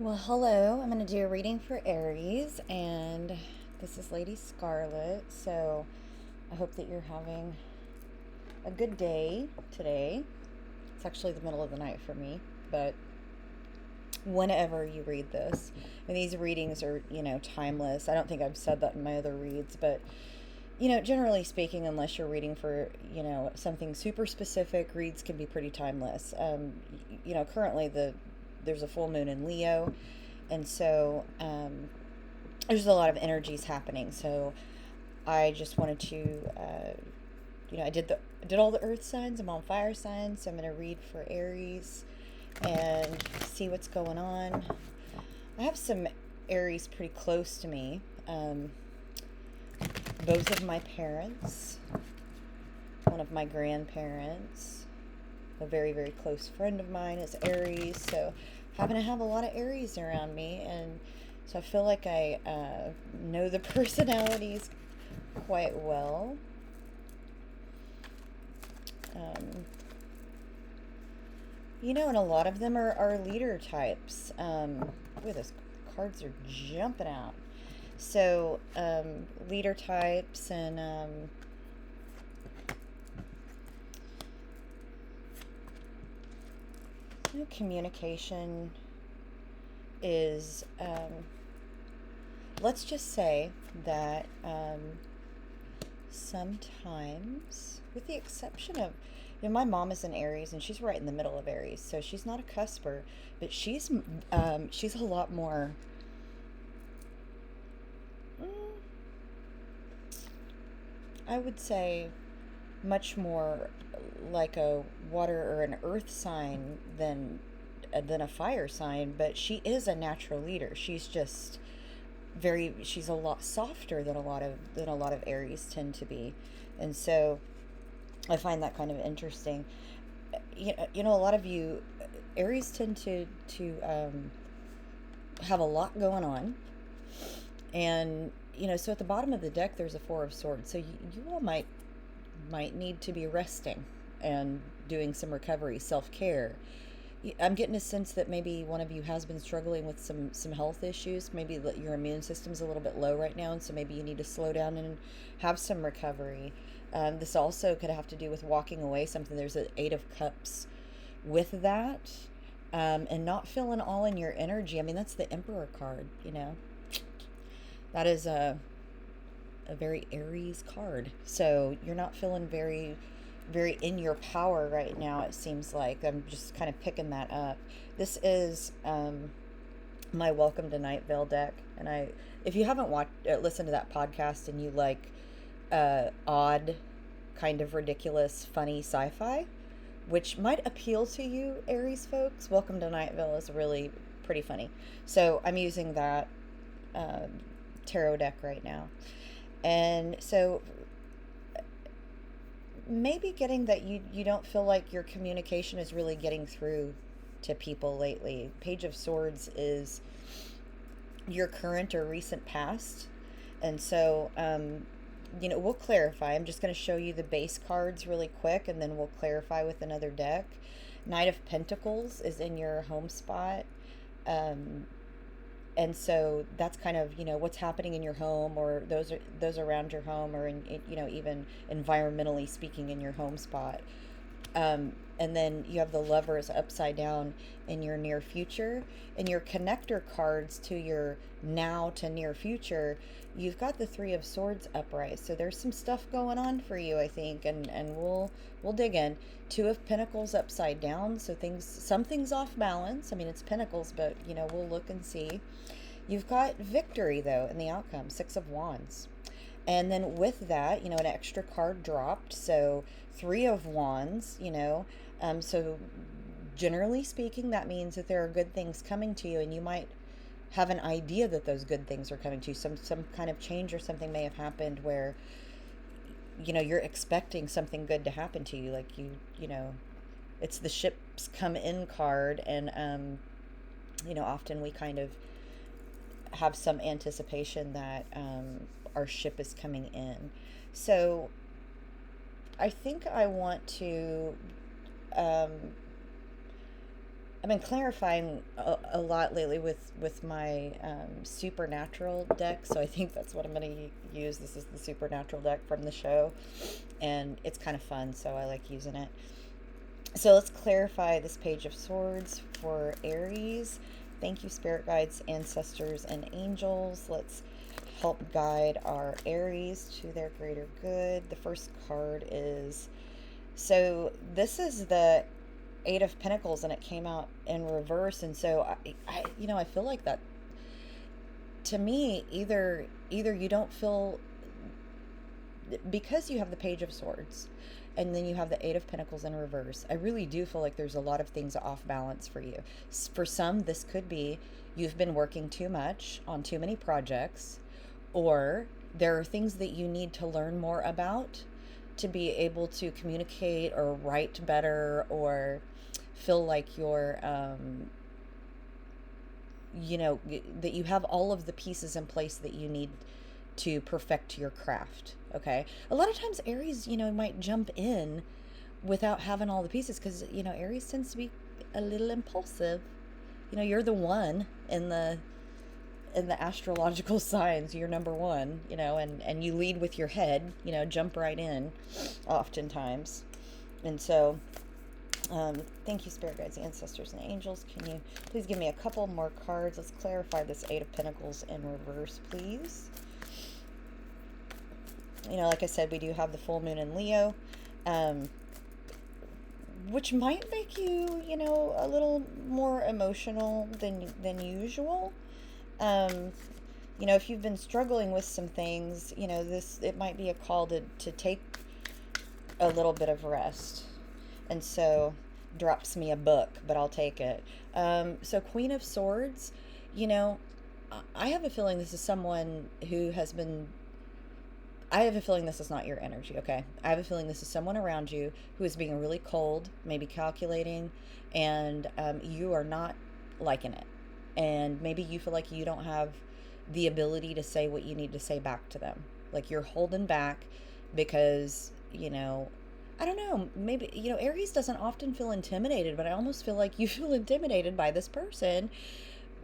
Well, hello. I'm going to do a reading for Aries, and this is LadySkarlette. So I hope that you're having a good day today. It's actually the middle of the night for me, but whenever you read this, and these readings are, timeless. I don't think I've said that in my other reads, but generally speaking, unless you're reading for, something super specific, reads can be pretty timeless. Currently there's a full moon in Leo, and so there's a lot of energies happening. So I just wanted to, I did all the earth signs. I'm on fire signs, so I'm going to read for Aries and see what's going on. I have some Aries pretty close to me. Both of my parents, one of my grandparents, a very, very close friend of mine is Aries. So happen to have a lot of Aries around me, and so I feel like I know the personalities quite well. Um, and a lot of them are leader types. Boy, those cards are jumping out. So, leader types and communication is, let's just say that sometimes, with the exception of, my mom is an Aries and she's right in the middle of Aries, so she's not a cusper, but she's a lot more. mm, I would say much more like a water or an earth sign than a fire sign, but she is a natural leader. She's a lot softer than a lot of Aries tend to be. And so I find that kind of interesting. A lot of you Aries tend to have a lot going on, and so at the bottom of the deck there's a Four of Swords. So you all might need to be resting and doing some recovery, self-care. I'm getting a sense that maybe one of you has been struggling with some health issues. Maybe your immune system's a little bit low right now, and so maybe you need to slow down and have some recovery. This also could have to do with walking away something. There's an Eight of Cups with that, and not feeling all in your energy. I mean, that's the Emperor card. That is a very Aries card. So you're not feeling very, very in your power right now, it seems like. I'm just kind of picking that up. This is my Welcome to Night Vale deck. And if you haven't listened to that podcast and you like odd, kind of ridiculous, funny sci fi, which might appeal to you, Aries folks, Welcome to Night Vale is really pretty funny. So I'm using that um, tarot deck right now. And so maybe getting that you don't feel like your communication is really getting through to people lately. Page of Swords is your current or recent past. And so, we'll clarify. I'm just going to show you the base cards really quick, and then we'll clarify with another deck. Knight of Pentacles is in your home spot. Um, and so that's kind of what's happening in your home, or those around your home, or even environmentally speaking in your home spot. And then you have the Lovers upside down in your near future, and your connector cards to your now to near future. You've got the Three of Swords upright, so there's some stuff going on for you, I think, and we'll dig in. Two of Pentacles upside down, so something's off balance. I mean, it's Pentacles, but we'll look and see. You've got victory though in the outcome, Six of Wands. And then with that, an extra card dropped. So Three of Wands, so generally speaking, that means that there are good things coming to you, and you might have an idea that those good things are coming to you. Some kind of change or something may have happened where, you're expecting something good to happen to you. Like it's the ships come in card, and often we kind of have some anticipation that our ship is coming in. So I think I want to um, I've been clarifying a lot lately with my supernatural deck, so I think that's what I'm going to use. This is the supernatural deck from the show, and it's kind of fun, so I like using it. So let's clarify this Page of Swords for Aries. Thank you, spirit guides, ancestors, and angels. Let's help guide our Aries to their greater good. The first card is, so this is the Eight of Pentacles, and it came out in reverse. And so I feel like that, to me, either you don't feel, because you have the Page of Swords and then you have the Eight of Pentacles in reverse, I really do feel like there's a lot of things off balance for you. For some, this could be you've been working too much on too many projects, or there are things that you need to learn more about to be able to communicate or write better, or feel like you're that you have all of the pieces in place that you need to perfect your craft. Okay, a lot of times Aries might jump in without having all the pieces, because Aries tends to be a little impulsive. You're the one in the astrological signs. You're number one, and you lead with your head, jump right in oftentimes. And so thank you, spirit guides, ancestors, and angels. Can you please give me a couple more cards? Let's clarify this Eight of Pentacles in reverse, please. Like I said, we do have the full moon in Leo, which might make you, a little more emotional than usual. If you've been struggling with some things, it might be a call to take a little bit of rest. And so drops me a book, but I'll take it. So Queen of Swords, I have a feeling this is someone who has been, I have a feeling this is not your energy, okay? I have a feeling this is someone around you who is being really cold, maybe calculating, and you are not liking it. And maybe you feel like you don't have the ability to say what you need to say back to them. Like you're holding back because, I don't know, maybe, Aries doesn't often feel intimidated, but I almost feel like you feel intimidated by this person.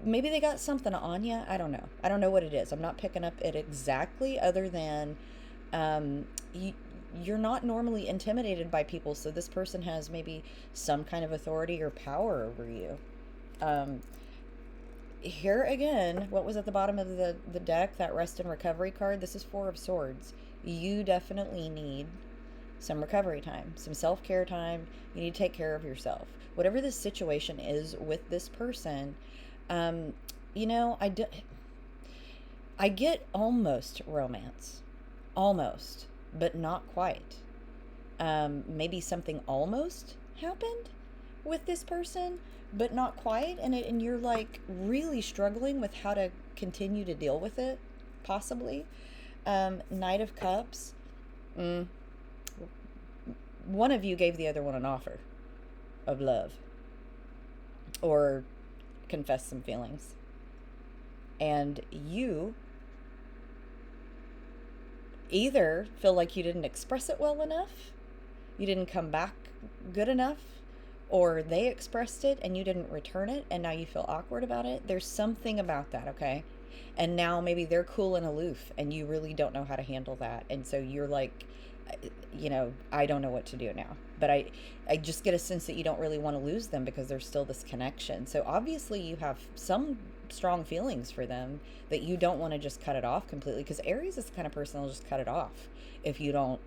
Maybe they got something on you. I don't know. I don't know what it is. I'm not picking up it exactly, other than you're not normally intimidated by people. So this person has maybe some kind of authority or power over you. Here again, what was at the bottom of the deck, that rest and recovery card, this is Four of Swords. You definitely need some recovery time, some self-care time. You need to take care of yourself. Whatever this situation is with this person, I get almost romance. Almost, but not quite. Maybe something almost happened with this person, but not quite, and you're like really struggling with how to continue to deal with it, possibly. Knight of Cups. One of you gave the other one an offer of love, or confessed some feelings, and you either feel like you didn't express it well enough, you didn't come back good enough, or they expressed it and you didn't return it, and now you feel awkward about it. There's something about that, okay? And now maybe they're cool and aloof and you really don't know how to handle that, and so you're like, I don't know what to do now. But I just get a sense that you don't really want to lose them because there's still this connection. So obviously you have some strong feelings for them, that you don't want to just cut it off completely, because Aries is the kind of person that'll just cut it off if you don't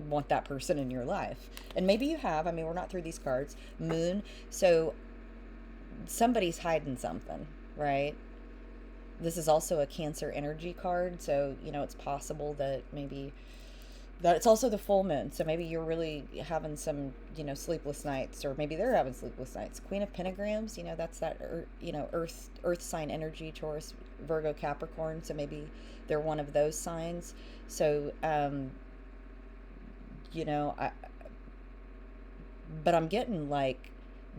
want that person in your life. And maybe you have. I mean, we're not through these cards. Moon. So somebody's hiding something, right? This is also a Cancer energy card. So, it's possible that maybe that it's also the full moon. So maybe you're really having some, sleepless nights, or maybe they're having sleepless nights. Queen of Pentagrams, that's that, earth sign energy, Taurus, Virgo, Capricorn. So maybe they're one of those signs. So, but I'm getting like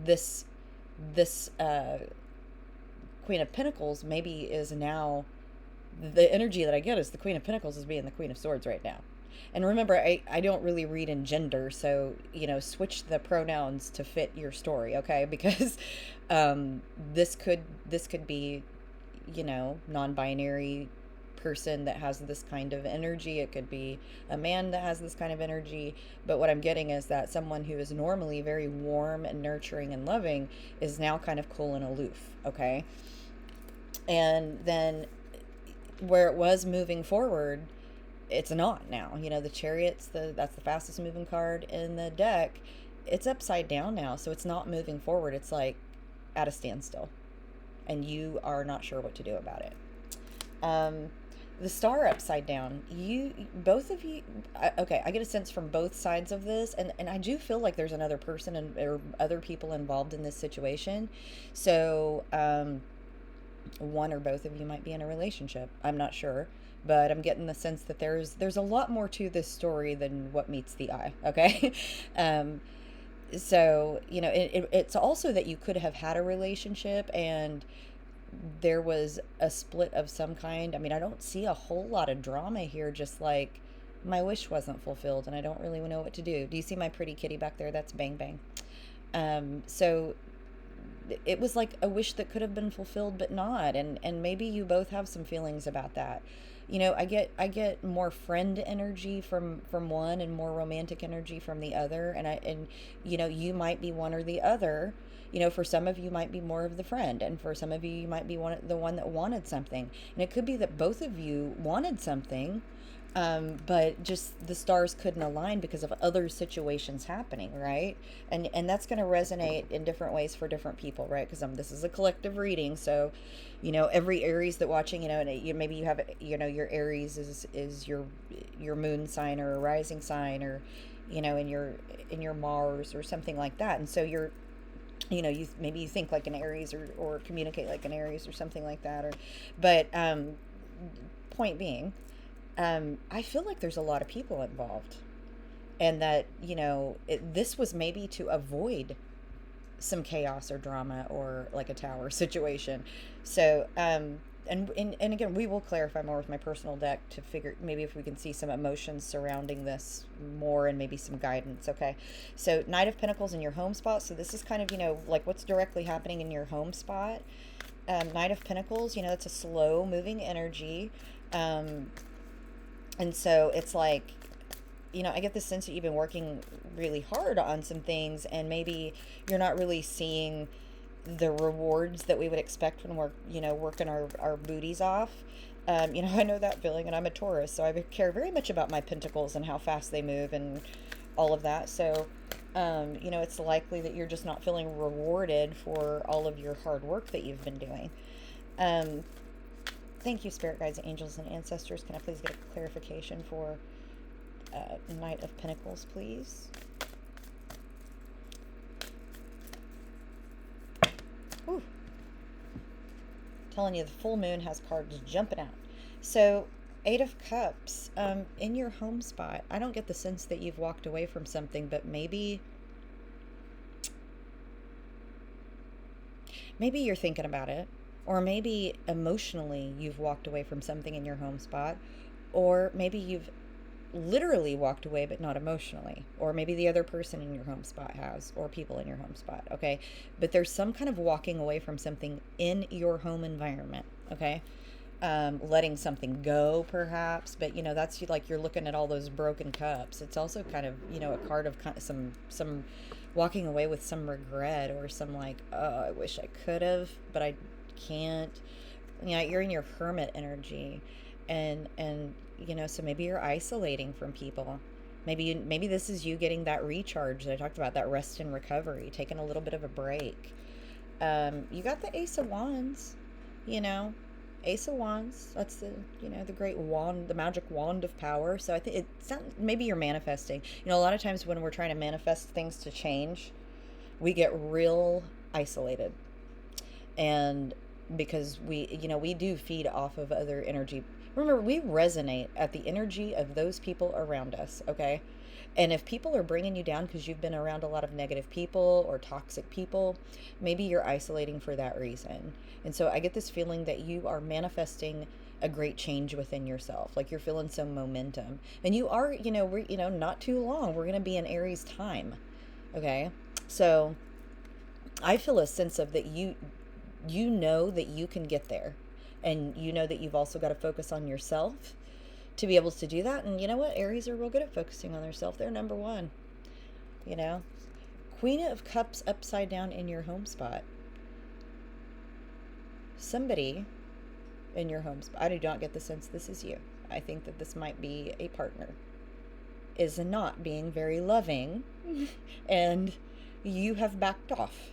this Queen of Pentacles maybe is now, the energy that I get is the Queen of Pentacles is being the Queen of Swords right now. And remember, I don't really read in gender, so, switch the pronouns to fit your story, okay? Because um, this could be, non-binary person that has this kind of energy. It could be a man that has this kind of energy. But what I'm getting is that someone who is normally very warm and nurturing and loving is now kind of cool and aloof, okay? And then where it was moving forward, it's not now. The Chariot's that's the fastest moving card in the deck. It's upside down now, so it's not moving forward. It's like at a standstill, and you are not sure what to do about it. Um, the Star upside down. Both of you. Okay, I get a sense from both sides of this, and I do feel like there's another person or other people involved in this situation. So, one or both of you might be in a relationship. I'm not sure, but I'm getting the sense that there's a lot more to this story than what meets the eye. Okay. um, so it's also that you could have had a relationship and there was a split of some kind. I mean, I don't see a whole lot of drama here, just like my wish wasn't fulfilled and I don't really know what to do. Do you see my pretty kitty back there? That's Bang Bang. So it was like a wish that could have been fulfilled but not, and maybe you both have some feelings about that. I get more friend energy from one and more romantic energy from the other, and you might be one or the other. For some of you might be more of the friend, and for some of you might be the one that wanted something, and it could be that both of you wanted something, but just the stars couldn't align because of other situations happening, right? And that's going to resonate in different ways for different people, right? Because this is a collective reading, so every Aries that watching, and maybe you have your Aries is your moon sign or a rising sign, or in your Mars or something like that, and so maybe you think like an Aries, or communicate like an Aries or something like that, but point being, I feel like there's a lot of people involved, and that this was maybe to avoid some chaos or drama or like a tower situation. So and again, we will clarify more with my personal deck to figure maybe if we can see some emotions surrounding this more and maybe some guidance. Okay, so Knight of Pentacles in your home spot. So this is kind of like what's directly happening in your home spot. Knight of Pentacles, that's a slow moving energy. And so it's like, I get the sense that you've been working really hard on some things, and maybe you're not really seeing the rewards that we would expect when we're, working our booties off. I know that feeling, and I'm a Taurus, so I care very much about my pentacles and how fast they move and all of that. So, it's likely that you're just not feeling rewarded for all of your hard work that you've been doing. Thank you, Spirit Guides, Angels, and Ancestors. Can I please get a clarification for Knight of Pentacles, please? Whew. Telling you, the full moon has cards jumping out. So, Eight of Cups, in your home spot. I don't get the sense that you've walked away from something, but maybe you're thinking about it. Or maybe emotionally you've walked away from something in your home spot. Or maybe you've literally walked away but not emotionally. Or maybe the other person in your home spot has, or people in your home spot, okay? But there's some kind of walking away from something in your home environment, okay? Letting something go, perhaps. But, that's like you're looking at all those broken cups. It's also kind of, a card of some walking away with some regret, or some like, oh, I wish I could have, but I can't. You're in your hermit energy, and so maybe you're isolating from people. Maybe this is you getting that recharge that I talked about, that rest and recovery, taking a little bit of a break. You got the Ace of Wands, Ace of Wands. That's the great wand, the magic wand of power. So I think it's not, maybe you're manifesting. A lot of times when we're trying to manifest things to change, we get real isolated, and because we do feed off of other energy. Remember, we resonate at the energy of those people around us, okay? And if people are bringing you down because you've been around a lot of negative people or toxic people, maybe you're isolating for that reason. And so I get this feeling that you are manifesting a great change within yourself. Like you're feeling some momentum. And you are, we're, not too long. We're going to be in Aries time. Okay. So I feel a sense of that you know that you can get there. And you know that you've also got to focus on yourself to be able to do that. And you know what? Aries are real good at focusing on themselves. They're number one, you know. Queen of Cups upside down in your home spot. Somebody in your home spot, I do not get the sense this is you. I think that this might be a partner, is not being very loving and you have backed off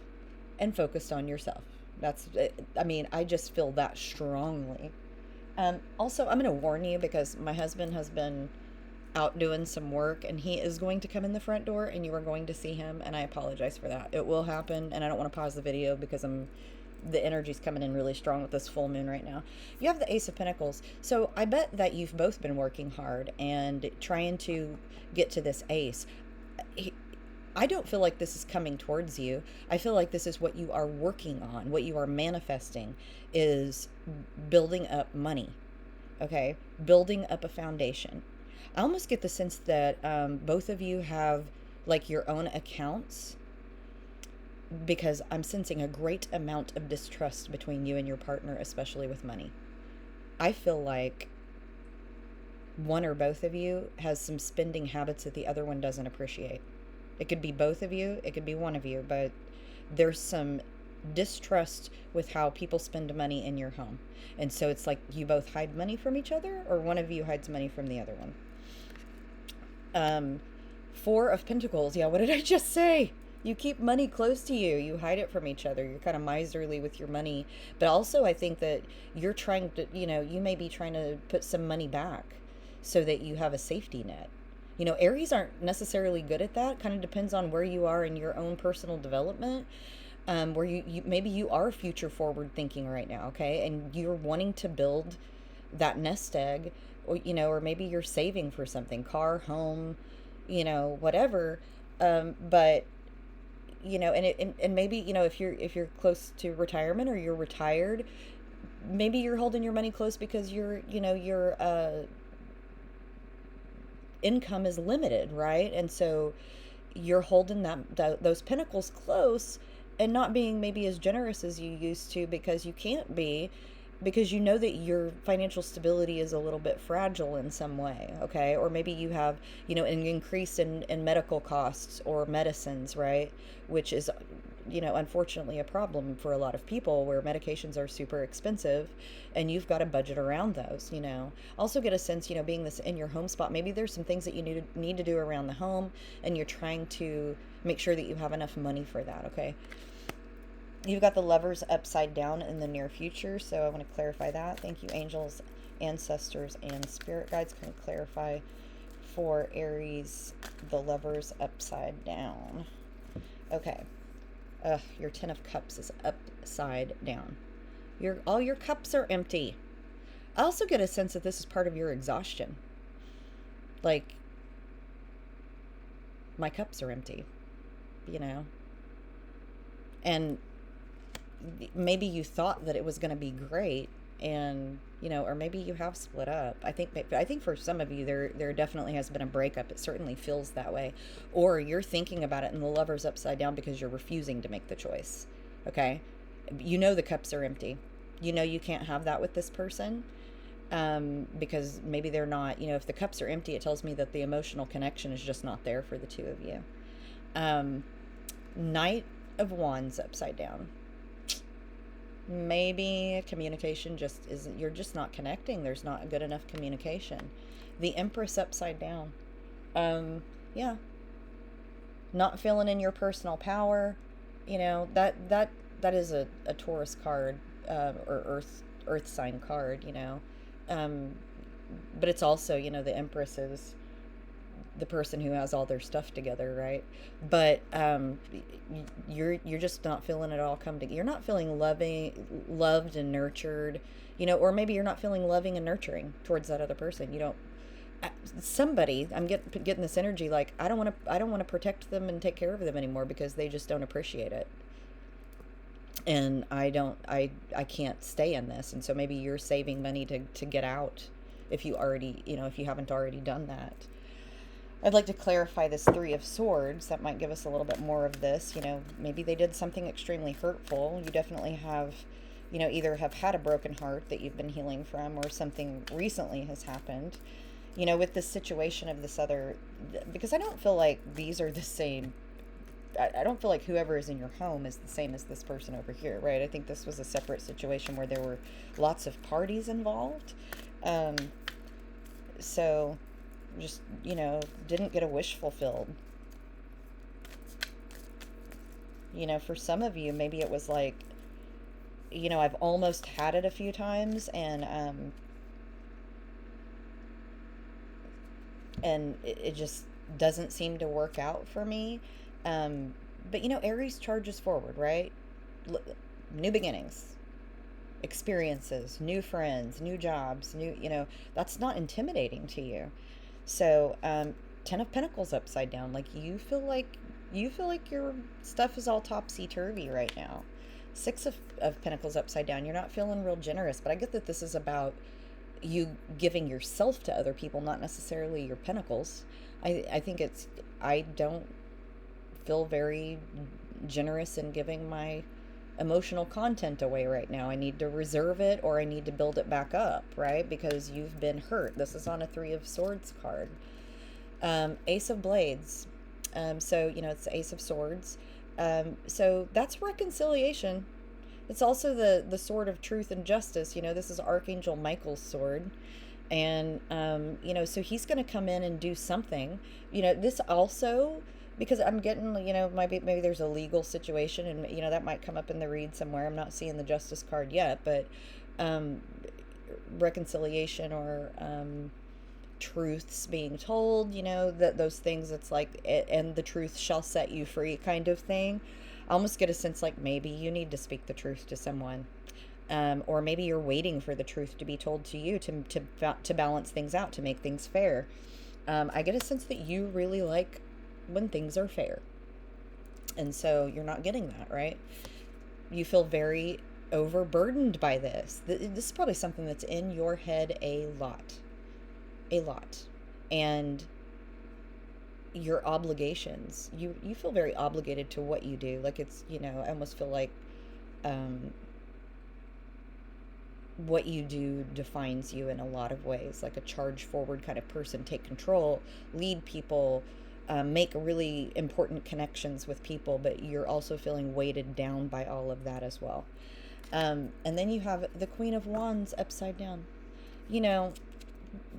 and focused on yourself. I just feel that strongly. Also, I'm going to warn you because my husband has been out doing some work and he is going to come in the front door and you are going to see him, and I apologize for that. It will happen, and I don't want to pause the video because the energy's coming in really strong with this full moon right now. You have the Ace of Pentacles. So I bet that you've both been working hard and trying to get to this ace. I don't feel like this is coming towards you. I feel like this is what you are working on. What you are manifesting is building up money. Okay? Building up a foundation. I almost get the sense that both of you have like your own accounts, because I'm sensing a great amount of distrust between you and your partner, especially with money. I feel like one or both of you has some spending habits that the other one doesn't appreciate. It could be both of you, it could be one of you, but there's some distrust with how people spend money in your home. And so it's like you both hide money from each other, or one of you hides money from the other one. Four of Pentacles. Yeah, what did I just say? You keep money close to you. You hide it from each other. You're kind of miserly with your money. But also I think that you're trying to, you may be trying to put some money back so that you have a safety net. Aries aren't necessarily good at that. Kind of depends on where you are in your own personal development. Where you maybe you are future forward thinking right now, okay? And you're wanting to build that nest egg, or maybe you're saving for something, car, home, whatever. But and maybe, if you're close to retirement or you're retired, maybe you're holding your money close because your income is limited, right? And so you're holding those pentacles close and not being maybe as generous as you used to, because you can't be, because you know that your financial stability is a little bit fragile in some way, okay? Or maybe you have, an increase in medical costs or medicines, right? Which is, unfortunately a problem for a lot of people, where medications are super expensive and you've got to budget around those, Also get a sense, being this in your home spot, maybe there's some things that you need to do around the home, and you're trying to make sure that you have enough money for that, okay? You've got the Lovers upside down in the near future, so I want to clarify that. Thank you, angels, ancestors, and spirit guides. Can we clarify for Aries the Lovers upside down? Okay. Your Ten of Cups is upside down. All your cups are empty. I also get a sense that this is part of your exhaustion. Like, my cups are empty, And maybe you thought that it was going to be great, and or maybe you have split up. I think for some of you there definitely has been a breakup. It certainly feels that way. Or you're thinking about it in the Lovers upside down because you're refusing to make the choice. Okay? The cups are empty. You can't have that with this person, because maybe they're not, if the cups are empty, it tells me that the emotional connection is just not there for the two of you. Knight of Wands upside down. Maybe communication just isn't, you're just not connecting. There's not good enough communication. The Empress upside down. Yeah. Not feeling in your personal power. That is a Taurus card, or earth sign card, but it's also, the Empress is the person who has all their stuff together, right? But you're just not feeling it all come together. You're not feeling loved and nurtured, or maybe you're not feeling loving and nurturing towards that other person. Somebody, I'm getting this energy like I don't want to protect them and take care of them anymore because they just don't appreciate it. and I can't stay in this. And so maybe you're saving money to get out, if you already, if you haven't already done that. I'd like to clarify this Three of Swords. That might give us a little bit more of this. Maybe they did something extremely hurtful. You definitely have, either have had a broken heart that you've been healing from, or something recently has happened, with this situation of this other, because I don't feel like these are the same. I don't feel like whoever is in your home is the same as this person over here, right? I think this was a separate situation where there were lots of parties involved. Um, so just, didn't get a wish fulfilled. For some of you, maybe it was like, I've almost had it a few times, and it just doesn't seem to work out for me. But Aries charges forward, right? New beginnings, experiences, new friends, new jobs, that's not intimidating to you. So, Ten of Pentacles upside down, like you feel like your stuff is all topsy turvy right now. Six of Pentacles upside down, you're not feeling real generous, but I get that this is about you giving yourself to other people, not necessarily your pentacles. I think I don't feel very generous in giving my emotional content away right now. I need to reserve it, or I need to build it back up, right? Because you've been hurt. This is on a Three of Swords card. Ace of Blades. So, it's the Ace of Swords. So that's reconciliation. It's also the sword of truth and justice. This is Archangel Michael's sword. And, so he's going to come in and do something. This also, because I'm getting, maybe there's a legal situation, and, that might come up in the read somewhere. I'm not seeing the justice card yet, but reconciliation, or truths being told, that those things, it's like, and the truth shall set you free kind of thing. I almost get a sense like maybe you need to speak the truth to someone. Or maybe you're waiting for the truth to be told to you to balance things out, to make things fair. I get a sense that you really like when things are fair. And so you're not getting that, right? You feel very overburdened by this. This is probably something that's in your head a lot. A lot. And your obligations. You feel very obligated to what you do. Like it's, I almost feel like what you do defines you in a lot of ways, like a charge forward kind of person. Take control, lead people, make really important connections with people, but you're also feeling weighted down by all of that as well. And then you have the Queen of Wands upside down.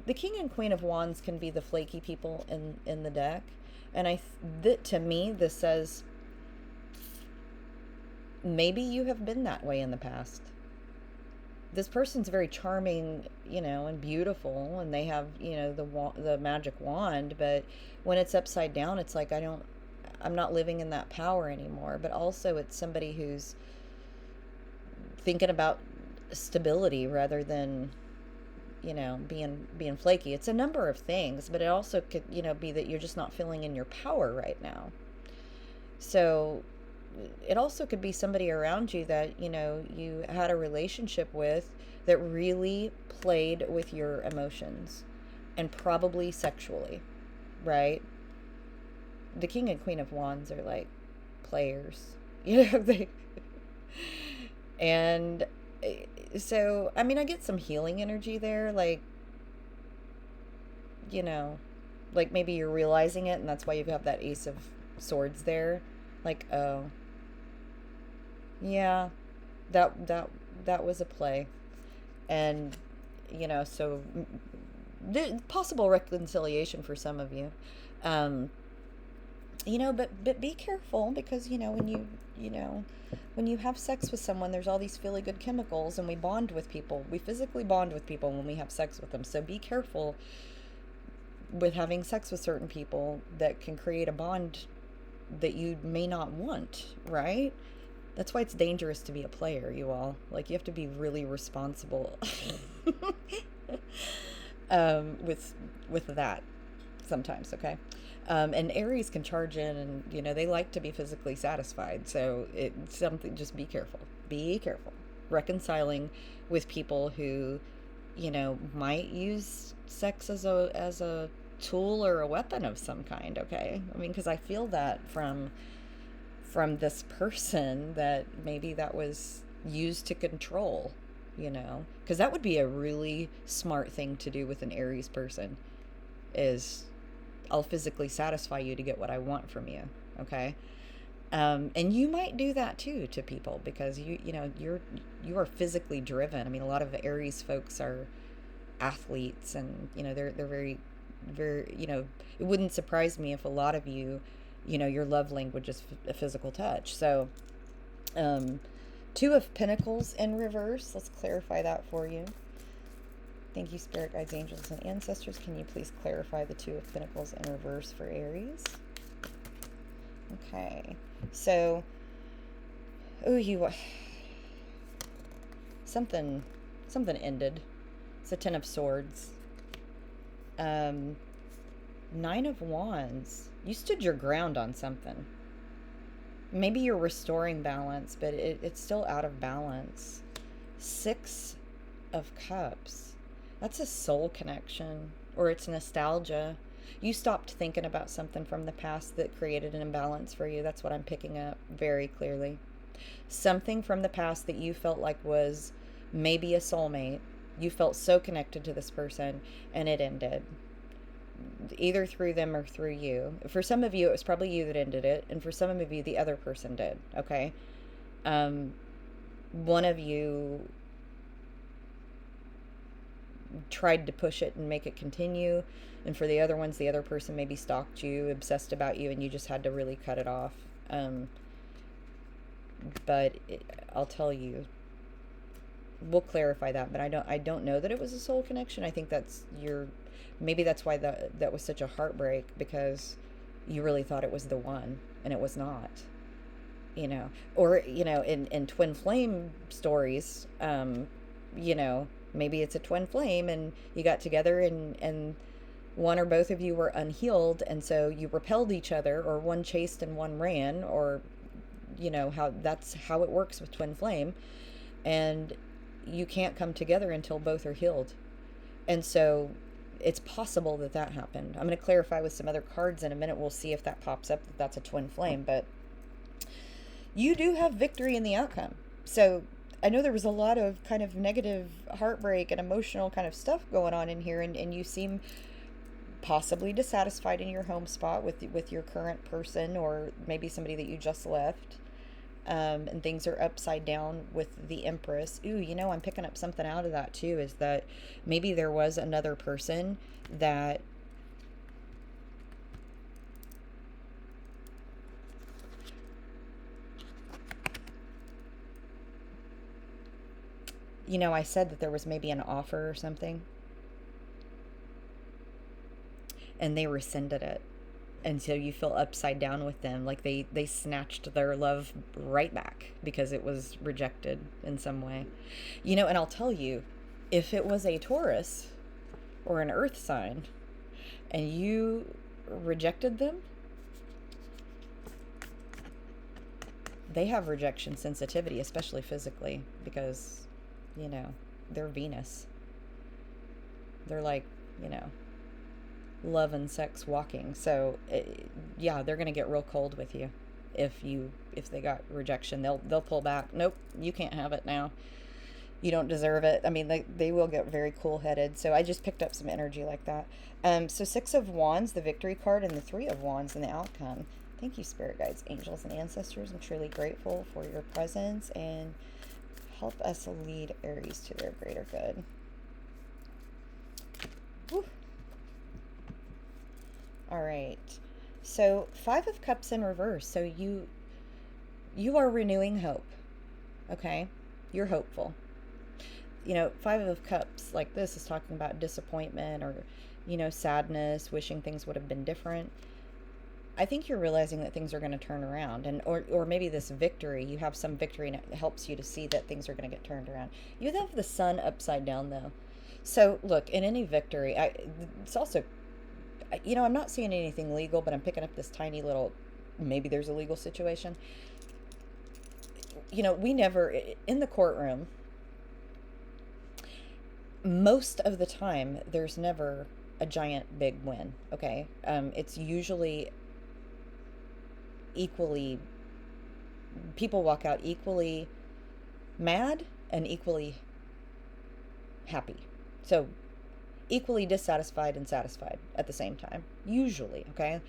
The King and Queen of Wands can be the flaky people in the deck. And to me, this says maybe you have been that way in the past. This person's very charming, and beautiful, and they have, the magic wand, but when it's upside down, it's like I'm not living in that power anymore. But also it's somebody who's thinking about stability rather than, being flaky. It's a number of things, but it also could, be that you're just not feeling in your power right now. So it also could be somebody around you that, you had a relationship with that really played with your emotions, and probably sexually, right? The King and Queen of Wands are like players, and so, I mean, I get some healing energy there, like, like maybe you're realizing it, and that's why you have that Ace of Swords there. Like, oh, yeah, that was a play. And, so possible reconciliation for some of you. But be careful, because, when you have sex with someone, there's all these feely good chemicals, and we bond with people. We physically bond with people when we have sex with them. So be careful with having sex with certain people that can create a bond that you may not want, right? That's why it's dangerous to be a player, you all. Like, you have to be really responsible with that sometimes, okay? And Aries can charge in, and, they like to be physically satisfied. So it's something, just be careful. be careful reconciling with people who, might use sex as a tool or a weapon of some kind, okay? I mean, because I feel that from this person that maybe that was used to control, because that would be a really smart thing to do with an Aries person is I'll physically satisfy you to get what I want from you, okay? And you might do that too to people because you are physically driven. I mean, a lot of Aries folks are athletes, and they're very, very, it wouldn't surprise me if a lot of you, your love language is a physical touch. So, Two of Pentacles in reverse. Let's clarify that for you. Thank you, Spirit Guides, Angels, and Ancestors. Can you please clarify the Two of Pentacles in reverse for Aries? Okay. So, something ended. It's a Ten of Swords. Nine of Wands. You stood your ground on something. Maybe you're restoring balance, but it's still out of balance. Six of Cups. That's a soul connection, or it's nostalgia. You stopped thinking about something from the past that created an imbalance for you. That's what I'm picking up very clearly. Something from the past that you felt like was maybe a soulmate. You felt so connected to this person, and it ended. Either through them or through you. For some of you, it was probably you that ended it, and for some of you, the other person did, okay? One of you tried to push it and make it continue, and for the other ones, the other person maybe stalked you, obsessed about you, and you just had to really cut it off. I'll tell you, we'll clarify that, but I don't know that it was a soul connection. I think maybe that's why that was such a heartbreak, because you really thought it was the one and it was not, or in twin flame stories, maybe it's a twin flame and you got together and one or both of you were unhealed, and so you repelled each other, or one chased and one ran, or that's how it works with twin flame, and you can't come together until both are healed. And so it's possible that happened. I'm going to clarify with some other cards in a minute. We'll see if that pops up, that that's a twin flame, but you do have victory in the outcome. So I know there was a lot of kind of negative heartbreak and emotional kind of stuff going on in here, and you seem possibly dissatisfied in your home spot with your current person, or maybe somebody that you just left. And things are upside down with the Empress. I'm picking up something out of that too, is that maybe there was another person that I said that there was maybe an offer or something, and they rescinded it. And so you feel upside down with them, like they snatched their love right back because it was rejected in some way. And I'll tell you, if it was a Taurus or an earth sign and you rejected them, they have rejection sensitivity, especially physically, because, they're Venus. They're like, love and sex walking. So they're going to get real cold with you if they got rejection. They'll pull back. Nope, you can't have it now. You don't deserve it. I mean, they will get very cool-headed. So I just picked up some energy like that. So Six of Wands, the victory card, and the Three of Wands in the outcome. Thank you, Spirit Guides, Angels, and Ancestors. I'm truly grateful for your presence, and help us lead Aries to their greater good. Whew. All right, so Five of Cups in reverse. So you are renewing hope, okay? You're hopeful. Five of Cups like this is talking about disappointment, or, sadness, wishing things would have been different. I think you're realizing that things are going to turn around, or maybe this victory, you have some victory and it helps you to see that things are going to get turned around. You have the sun upside down though. So look, in any victory, it's also, I'm not seeing anything legal, but I'm picking up this tiny little, maybe there's a legal situation. we never, in the courtroom, most of the time, there's never a giant big win, okay? It's usually equally, people walk out equally mad and equally happy. So, equally dissatisfied and satisfied at the same time, usually, okay?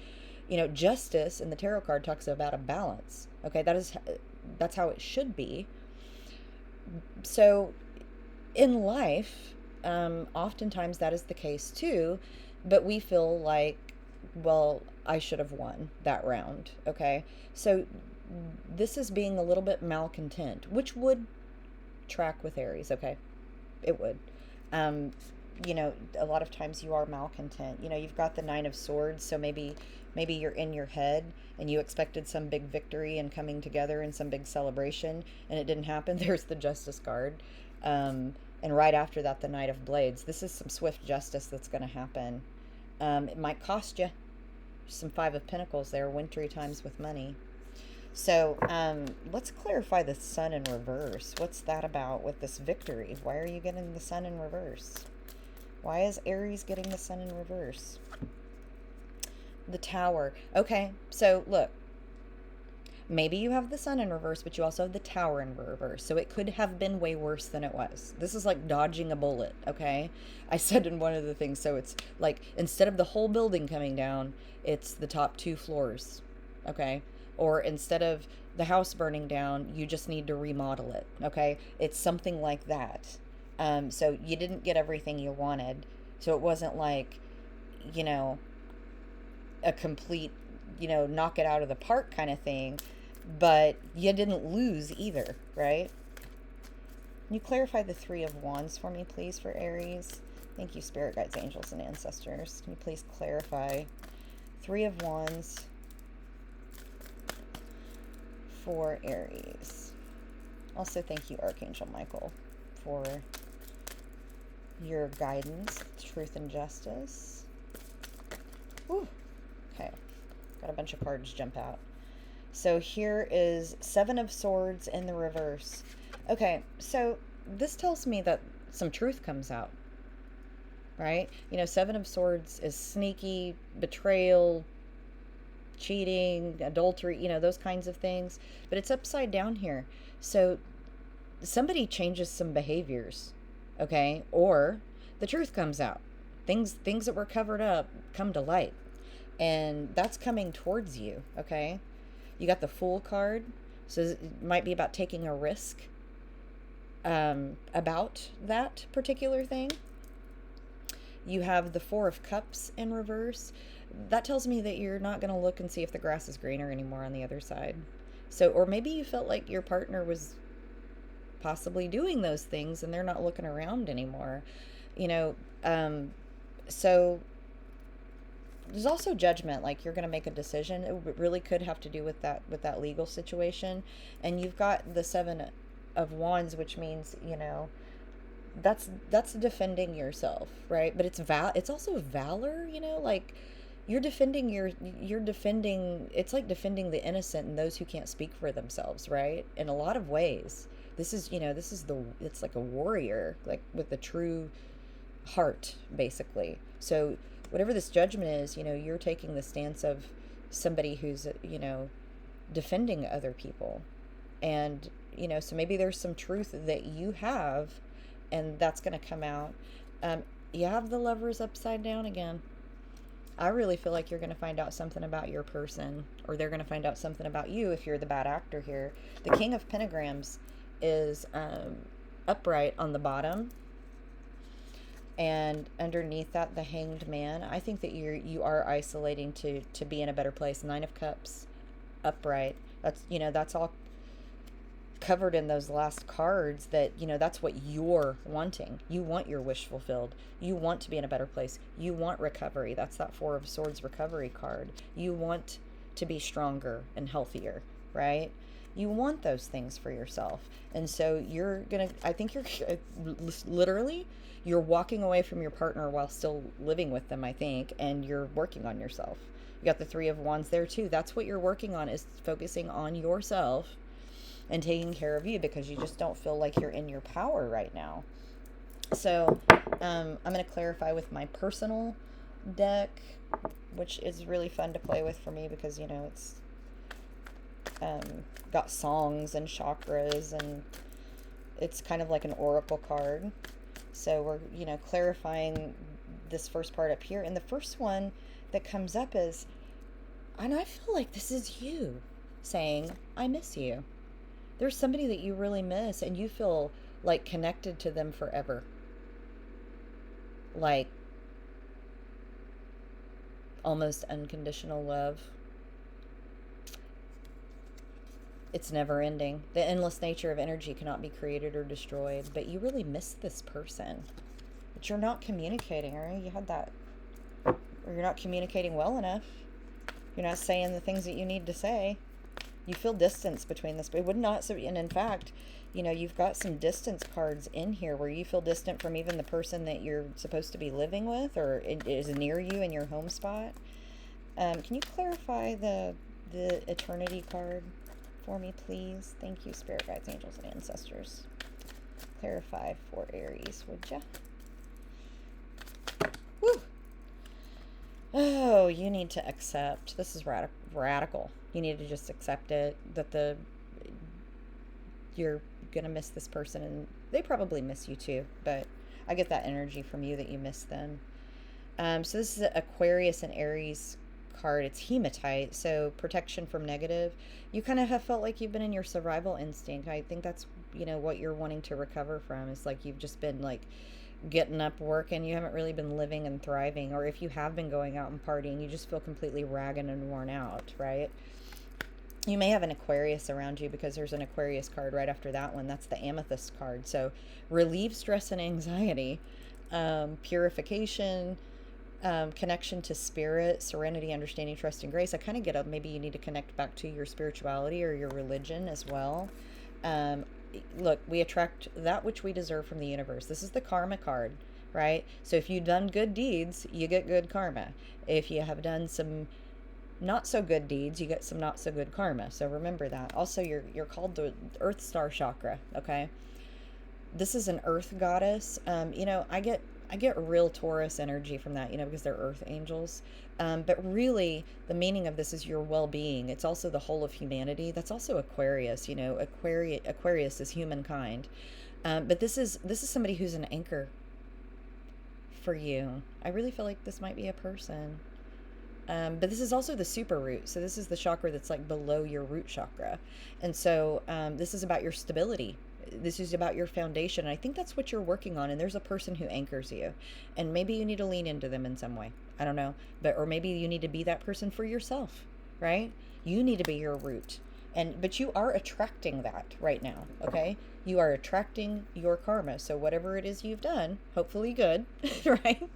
Justice in the tarot card talks about a balance, okay? That's how it should be. So, in life, oftentimes that is the case too, but we feel like, well, I should have won that round, okay? So this is being a little bit malcontent, which would track with Aries, okay? It would. Um, a lot of times you are malcontent. You've got the Nine of Swords, so maybe you're in your head and you expected some big victory and coming together and some big celebration, and it didn't happen. There's the Justice card. And right after that, the Knight of Blades. This is some swift justice that's going to happen. It might cost you some Five of Pentacles there, wintry times with money. So let's clarify the Sun in reverse. What's that about with this victory? Why are you getting the Sun in reverse? Why is Aries getting the Sun in reverse? The Tower. Okay, so look. Maybe you have the Sun in reverse, but you also have the Tower in reverse. So it could have been way worse than it was. This is like dodging a bullet, okay? I said in one of the things, so it's like instead of the whole building coming down, it's the top 2 floors, okay? Or instead of the house burning down, you just need to remodel it, okay? It's something like that. So you didn't get everything you wanted. So it wasn't like, a complete, knock it out of the park kind of thing. But you didn't lose either, right? Can you clarify the Three of Wands for me, please, for Aries? Thank you, Spirit Guides, Angels, and Ancestors. Can you please clarify Three of Wands for Aries? Also, thank you, Archangel Michael, for your guidance, truth, and justice. Whew. Okay. Got a bunch of cards jump out. So here is Seven of Swords in the reverse. Okay, so this tells me that some truth comes out, right? Seven of Swords is sneaky, betrayal, cheating, adultery, those kinds of things. But it's upside down here. So somebody changes some behaviors, okay? Or the truth comes out. Things that were covered up come to light. And that's coming towards you, okay? You got the Fool card, so it might be about taking a risk about that particular thing. You have the Four of Cups in reverse. That tells me that you're not going to look and see if the grass is greener anymore on the other side. So, or maybe you felt like your partner was possibly doing those things and they're not looking around anymore. So there's also judgment, like you're going to make a decision. It really could have to do with that legal situation. And you've got the Seven of Wands, which means, that's defending yourself, right? But it's also valor, like you're defending it's like defending the innocent and those who can't speak for themselves, right? In a lot of ways. It's like a warrior, like with the true heart, basically. So whatever this judgment is, you're taking the stance of somebody who's, defending other people. And, so maybe there's some truth that you have, and that's going to come out. You have the Lovers upside down again. I really feel like you're going to find out something about your person, or they're going to find out something about you if you're the bad actor here. The King of Pentagrams is upright on the bottom. And underneath that, the Hanged Man. I think that you are isolating to be in a better place. Nine of Cups, upright. That's all covered in those last cards. That's what you're wanting. You want your wish fulfilled. You want to be in a better place. You want recovery. That's that Four of Swords recovery card. You want to be stronger and healthier, right? You want those things for yourself. And so I think you're literally, you're walking away from your partner while still living with them, I think, and you're working on yourself. You got the Three of Wands there too. That's what you're working on, is focusing on yourself and taking care of you because you just don't feel like you're in your power right now. So I'm going to clarify with my personal deck, which is really fun to play with for me because, you know, it's got songs and chakras, and it's kind of like an oracle card. So we're, you know, clarifying this first part up here. And the first one that comes up is, and I feel like this is you saying, I miss you. There's somebody that you really miss, and you feel like connected to them forever. Like almost unconditional love. It's never ending. The endless nature of energy cannot be created or destroyed, but you really miss this person. But you're not communicating, right? You had that, or you're not communicating well enough. You're not saying the things that you need to say. You feel distance between this, but it would not. So, and in fact, you know, you've got some distance cards in here where you feel distant from even the person that you're supposed to be living with, or it is near you in your home spot. Can you clarify the eternity card for me, please? Thank you, spirit guides, angels, and ancestors. Clarify for Aries, would ya? Woo! Oh, you need to accept. This is radical. You need to just accept it, that you're gonna miss this person, and they probably miss you too, but I get that energy from you that you miss them. So this is an Aquarius and Aries card. It's hematite, so protection from negative. You kind of have felt like you've been in your survival instinct. I think that's, you know, what you're wanting to recover from. It's like you've just been like getting up, working. You haven't really been living and thriving. Or if you have been going out and partying, you just feel completely ragged and worn out, right? You may have an Aquarius around you because there's an Aquarius card right after that one. That's the amethyst card. So relieve stress and anxiety, purification, connection to spirit, serenity, understanding, trust, and grace. I kind of get maybe you need to connect back to your spirituality or your religion as well. Look, we attract that which we deserve from the universe. This is the karma card, right? So if you've done good deeds, you get good karma. If you have done some not so good deeds, you get some not so good karma. So remember that. Also, you're called the Earth Star chakra. Okay, this is an Earth goddess. You know, I get real Taurus energy from that. You know, because they're Earth angels. But really, the meaning of this is your well-being. It's also the whole of humanity. That's also Aquarius. You know, Aquarius is humankind. But this is somebody who's an anchor for you. I really feel like this might be a person. But this is also the super root. So this is the chakra that's like below your root chakra. And so this is about your stability. This is about your foundation. And I think that's what you're working on. And there's a person who anchors you. And maybe you need to lean into them in some way. I don't know. Or maybe you need to be that person for yourself, right? You need to be your root. But you are attracting that right now, okay? You are attracting your karma. So whatever it is you've done, hopefully good, right?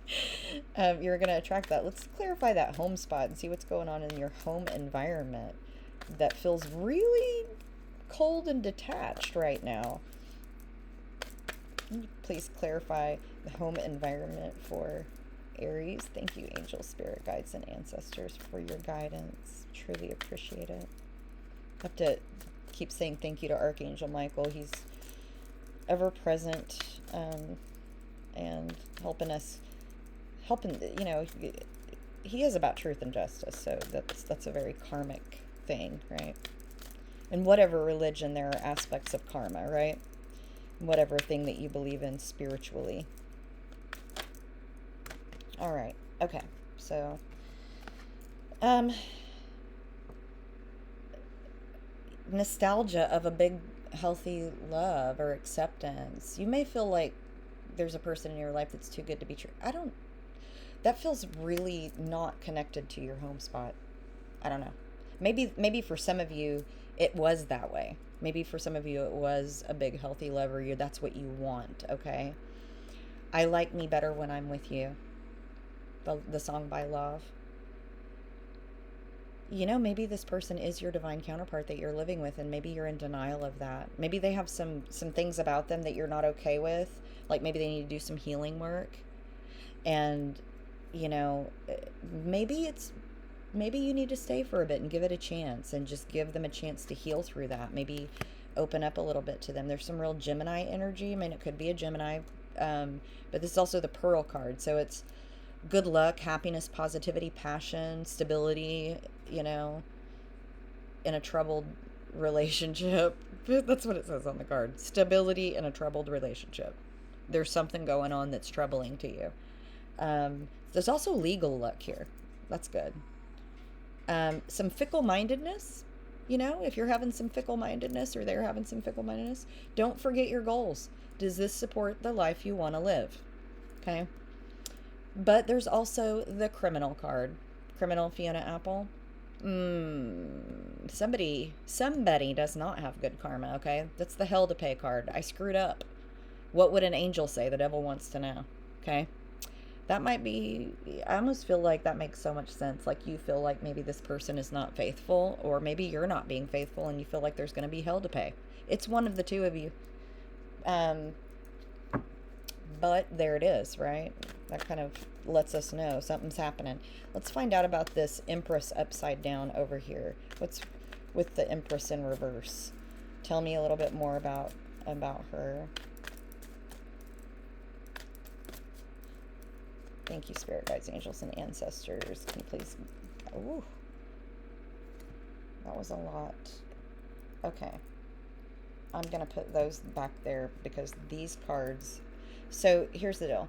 You're going to attract that. Let's clarify that home spot and see what's going on in your home environment that feels really cold and detached right now. Can you please clarify the home environment for Aries? Thank you, angels, spirit guides, and ancestors for your guidance. Truly appreciate it. I have to keep saying thank you to Archangel Michael. He's ever present and helping, you know, he is about truth and justice. So that's a very karmic thing, right? In whatever religion, there are aspects of karma, right? Whatever thing that you believe in spiritually. All right. Okay. So, nostalgia of a big healthy love or acceptance. You may feel like there's a person in your life that's too good to be true. That feels really not connected to your home spot. I don't know. Maybe for some of you it was that way. Maybe for some of you it was a big healthy love, or that's what you want, okay? I like me better when I'm with you. The song by Love. You know, maybe this person is your divine counterpart that you're living with, and maybe you're in denial of that. Maybe they have some things about them that you're not okay with. Like maybe they need to do some healing work. And, you know, maybe you need to stay for a bit and give it a chance and just give them a chance to heal through that. Maybe open up a little bit to them. There's some real Gemini energy. I mean, it could be a Gemini, but this is also the Pearl card. So it's good luck, happiness, positivity, passion, stability, you know, in a troubled relationship. That's what it says on the card. Stability in a troubled relationship. There's something going on that's troubling to you. There's also legal luck here. That's good. Some fickle-mindedness. You know, if you're having some fickle-mindedness or they're having some fickle-mindedness, don't forget your goals. Does this support the life you want to live? Okay. But there's also the criminal card. Criminal Fiona Apple. Somebody does not have good karma, okay? That's the hell to pay card. I screwed up. What would an angel say? The devil wants to know. Okay? That might be, I almost feel like that makes so much sense. Like you feel like maybe this person is not faithful, or maybe you're not being faithful and you feel like there's going to be hell to pay. It's one of the two of you. But there it is, right? That kind of lets us know something's happening. Let's find out about this Empress upside down over here. What's with the Empress in reverse? Tell me a little bit more about her. Thank you, Spirit Guides, Angels, and Ancestors. Can you please... Ooh. That was a lot. Okay. I'm going to put those back there because these cards... So, here's the deal.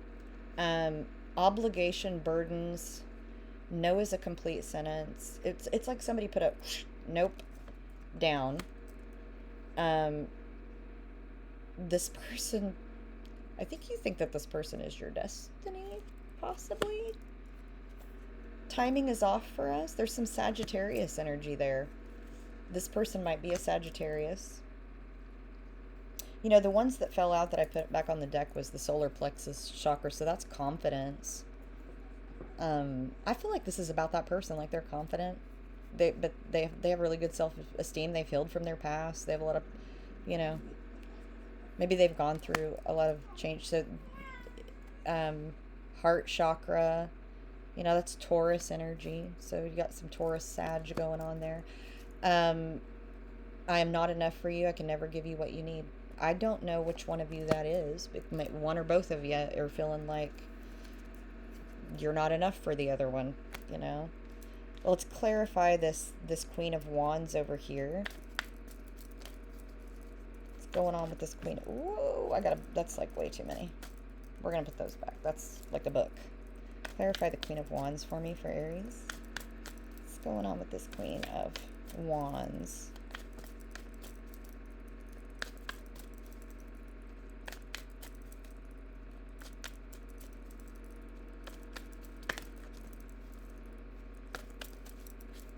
Obligation, burdens, no is a complete sentence. It's like somebody put a nope down. This person... I think you think that this person is your destiny, possibly. Timing is off for us. There's some Sagittarius energy there. This person might be a Sagittarius. You know, the ones that fell out that I put back on the deck was the solar plexus chakra, so that's confidence. I feel like this is about that person, like they're confident. They have really good self-esteem. They've healed from their past. They have a lot of, you know, maybe they've gone through a lot of change. So, heart chakra, you know, that's Taurus energy. So you got some Taurus Sag going on there. I am not enough for you. I can never give you what you need. I don't know which one of you that is. One or both of you are feeling like you're not enough for the other one, you know. Well, let's clarify this Queen of Wands over here. What's going on with this Queen? Whoa, that's like way too many. We're going to put those back. That's like a book. Clarify the Queen of Wands for me for Aries. What's going on with this Queen of Wands?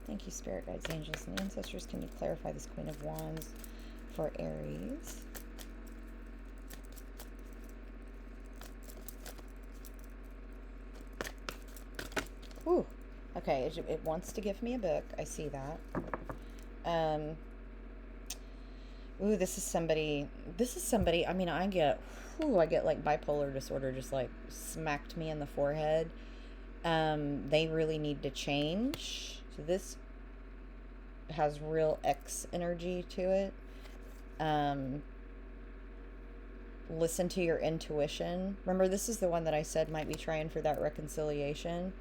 Thank you, Spirit Guides, Angels, and Ancestors. Can you clarify this Queen of Wands for Aries? Ooh, okay, it wants to give me a book. I see that. Ooh, this is somebody, I mean, I get like bipolar disorder just like smacked me in the forehead. They really need to change. So this has real X energy to it. Listen to your intuition. Remember, this is the one that I said might be trying for that reconciliation.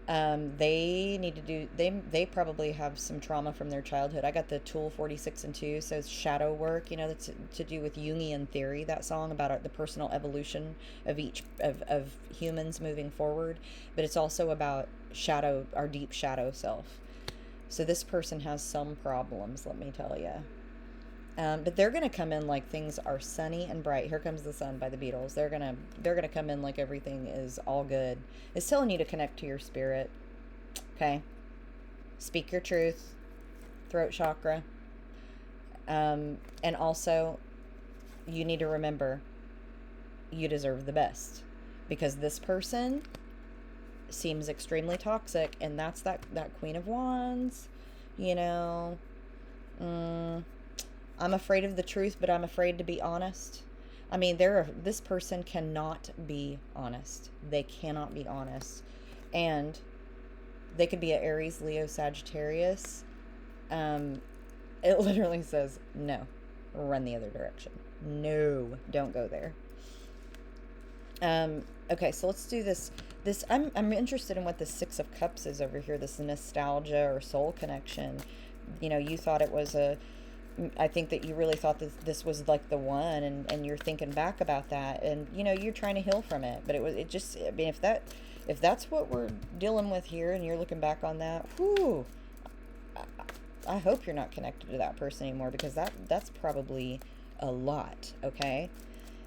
They need to do, they probably have some trauma from their childhood. I got the Tool 46 and 2, so it's shadow work, you know, that's to do with Jungian theory, that song about the personal evolution of each of humans moving forward, but it's also about shadow, our deep shadow self. So this person has some problems, let me tell you. But they're gonna come in like things are sunny and bright. Here Comes the Sun by the Beatles. They're gonna come in like everything is all good. It's telling you to connect to your spirit. Okay. Speak your truth. Throat chakra. And also, you need to remember, you deserve the best, because this person seems extremely toxic, and that's that Queen of Wands. You know. I'm afraid of the truth, but I'm afraid to be honest. I mean, this person cannot be honest. They cannot be honest. And they could be an Aries, Leo, Sagittarius. It literally says no. run the other direction. No, don't go there. Okay, so let's do this. I'm interested in what the Six of Cups is over here. This nostalgia or soul connection. You thought it was I think that you really thought that this was like the one, and you're thinking back about that, and you're trying to heal from it. But it just, I mean, if that's what we're dealing with here, and you're looking back on that, whoo, I hope you're not connected to that person anymore, because that's probably a lot. Okay.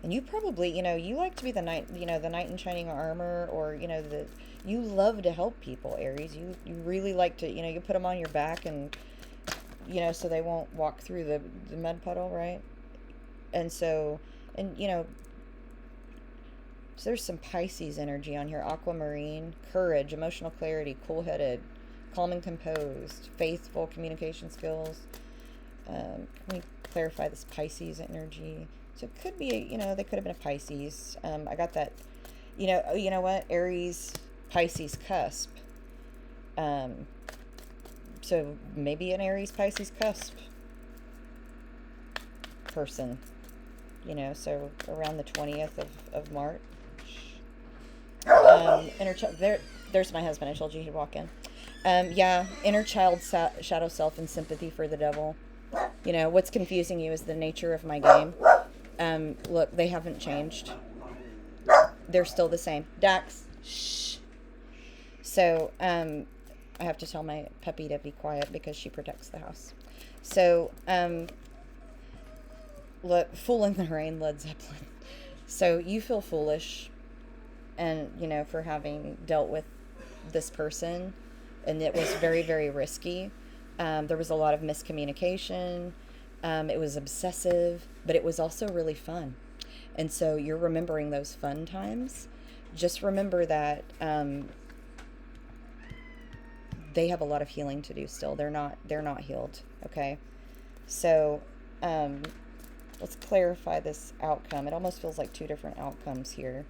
And you probably, you like to be the knight, the knight in shining armor, or, you love to help people, Aries. You really like to, you put them on your back, and, so they won't walk through the mud puddle, right? And so, so there's some Pisces energy on here. Aquamarine, courage, emotional clarity, cool-headed, calm and composed, faithful communication skills. Let me clarify this Pisces energy. So it could be, they could have been a Pisces. I got that, you know what? Aries, Pisces cusp. So maybe an Aries, Pisces cusp person, so around the 20th of March. There's my husband. I told you he'd walk in. Yeah, inner child, shadow self, and sympathy for the devil. What's confusing you is the nature of my game. Look, they haven't changed. They're still the same. Dax, shh. So, I have to tell my puppy to be quiet because she protects the house. So, look, Fool in the Rain, Led Zeppelin. So you feel foolish, and, for having dealt with this person, and it was very, very risky. There was a lot of miscommunication. It was obsessive, but it was also really fun. And so you're remembering those fun times. Just remember that they have a lot of healing to do still. They're not healed, okay? So let's clarify this outcome. It almost feels like two different outcomes here.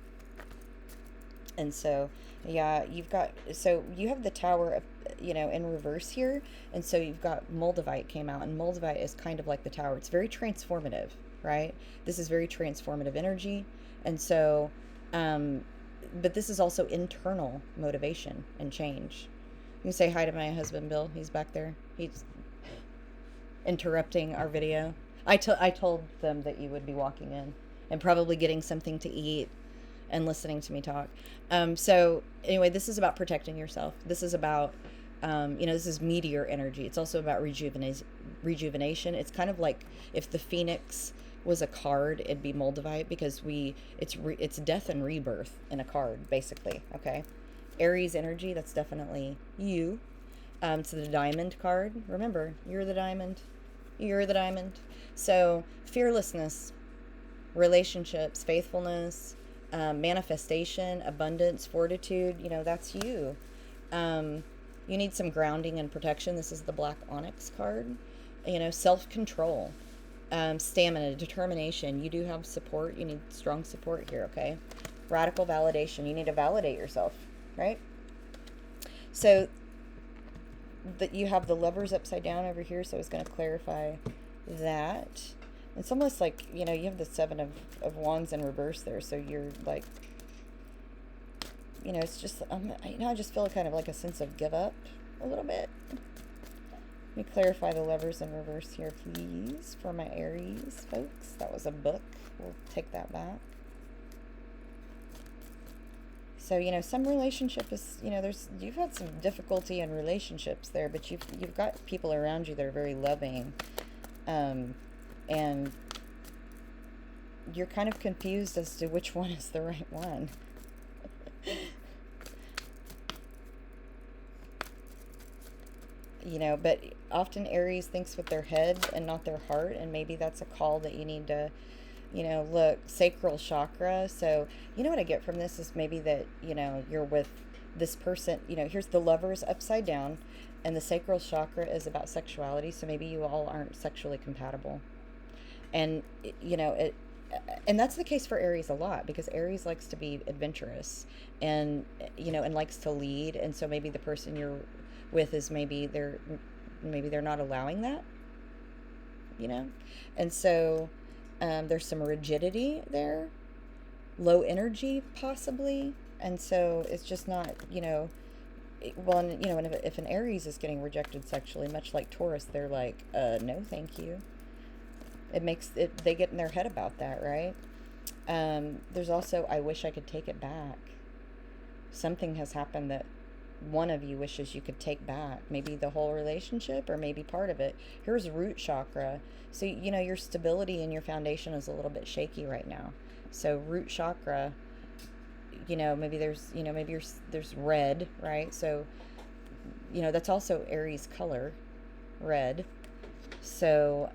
And so, yeah, you have the Tower of, in reverse here. And so you've got Moldavite came out, and Moldavite is kind of like the Tower. It's very transformative, right? This is very transformative energy. And so, but this is also internal motivation and change. You can say hi to my husband, Bill. He's back there. He's interrupting our video. I told them that you would be walking in and probably getting something to eat and listening to me talk. So anyway, this is about protecting yourself. This is about, this is meteor energy. It's also about rejuvenation. It's kind of like if the Phoenix was a card, it'd be Moldavite, because it's death and rebirth in a card, basically. Okay. Aries energy, that's definitely you. So the Diamond card, remember, you're the diamond. You're the diamond. So fearlessness, relationships, faithfulness, manifestation, abundance, fortitude, that's you. You need some grounding and protection. This is the Black Onyx card. Self-control, stamina, determination. You do have support. You need strong support here, okay? Radical validation. You need to validate yourself, right? So that you have the Lovers upside down over here, so I was going to clarify that. It's almost like, you have the Seven of Wands in reverse there, so you're like, it's just, I just feel kind of like a sense of give up a little bit. Let me clarify the Lovers in reverse here, please, for my Aries folks. That was a book. We'll take that back. So, some relationship is, you've had some difficulty in relationships there, but you've got people around you that are very loving, and you're kind of confused as to which one is the right one. But often Aries thinks with their head and not their heart, and maybe that's a call that you need to, look, sacral chakra. So, what I get from this is maybe that, you're with this person, here's the Lovers upside down, and the sacral chakra is about sexuality. So maybe you all aren't sexually compatible. And, and that's the case for Aries a lot, because Aries likes to be adventurous and, and likes to lead. And so maybe the person you're with is maybe they're not allowing that. you know? And so there's some rigidity there, low energy possibly. And so it's just not, well, and, and if an Aries is getting rejected sexually, much like Taurus, they're like, no, thank you. They get in their head about that, right? There's also, I wish I could take it back. Something has happened that one of you wishes you could take back. Maybe the whole relationship or maybe part of it. Here's root chakra. So, your stability and your foundation is a little bit shaky right now. So root chakra, maybe there's red, right? So, that's also Aries color, red. So,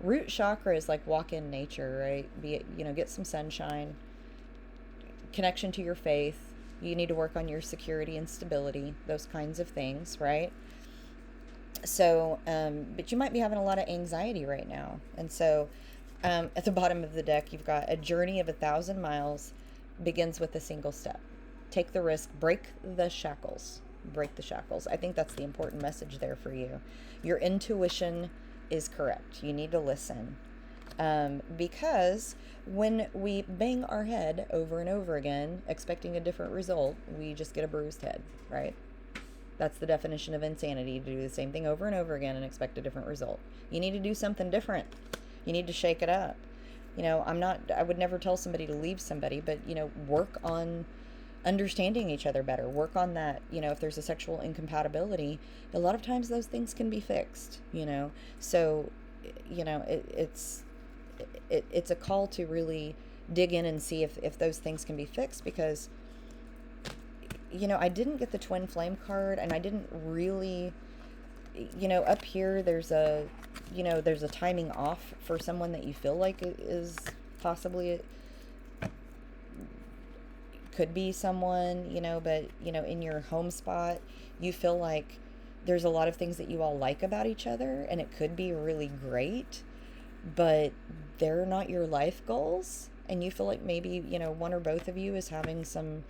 root chakra is like walk in nature, right? Get some sunshine, connection to your faith. You need to work on your security and stability, those kinds of things, right? So, but you might be having a lot of anxiety right now. And so, at the bottom of the deck, you've got a journey of 1,000 miles begins with a single step. Take the risk, break the shackles. Break the shackles. I think that's the important message there for you. Your intuition is correct. You need to listen. Because when we bang our head over and over again, expecting a different result, we just get a bruised head, right? That's the definition of insanity, to do the same thing over and over again and expect a different result. You need to do something different. You need to shake it up. I would never tell somebody to leave somebody, but, work on understanding each other better. Work on that, if there's a sexual incompatibility, a lot of times those things can be fixed, So, it's a call to really dig in and see if those things can be fixed, because, I didn't get the twin flame card, and I didn't really, up here there's a timing off for someone that you feel like is possibly could be someone, but, in your home spot, you feel like there's a lot of things that you all like about each other, and it could be really great, but they're not your life goals. And you feel like maybe, one or both of you is having some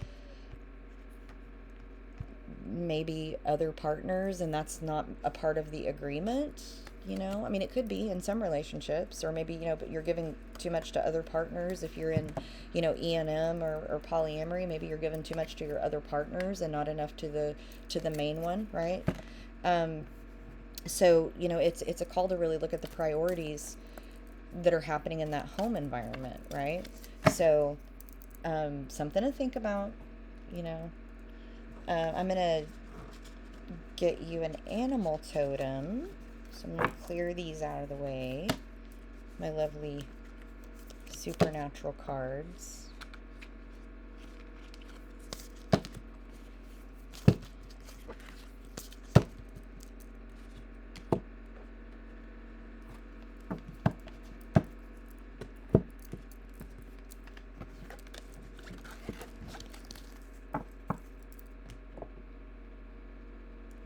maybe other partners, and that's not a part of the agreement. It could be in some relationships, or maybe, but you're giving too much to other partners. If you're in, E&M or polyamory, maybe you're giving too much to your other partners and not enough to the main one, right? So, it's a call to really look at the priorities that are happening in that home environment, right? So, something to think about, I'm going to get you an animal totem. So I'm going to clear these out of the way. My lovely supernatural cards.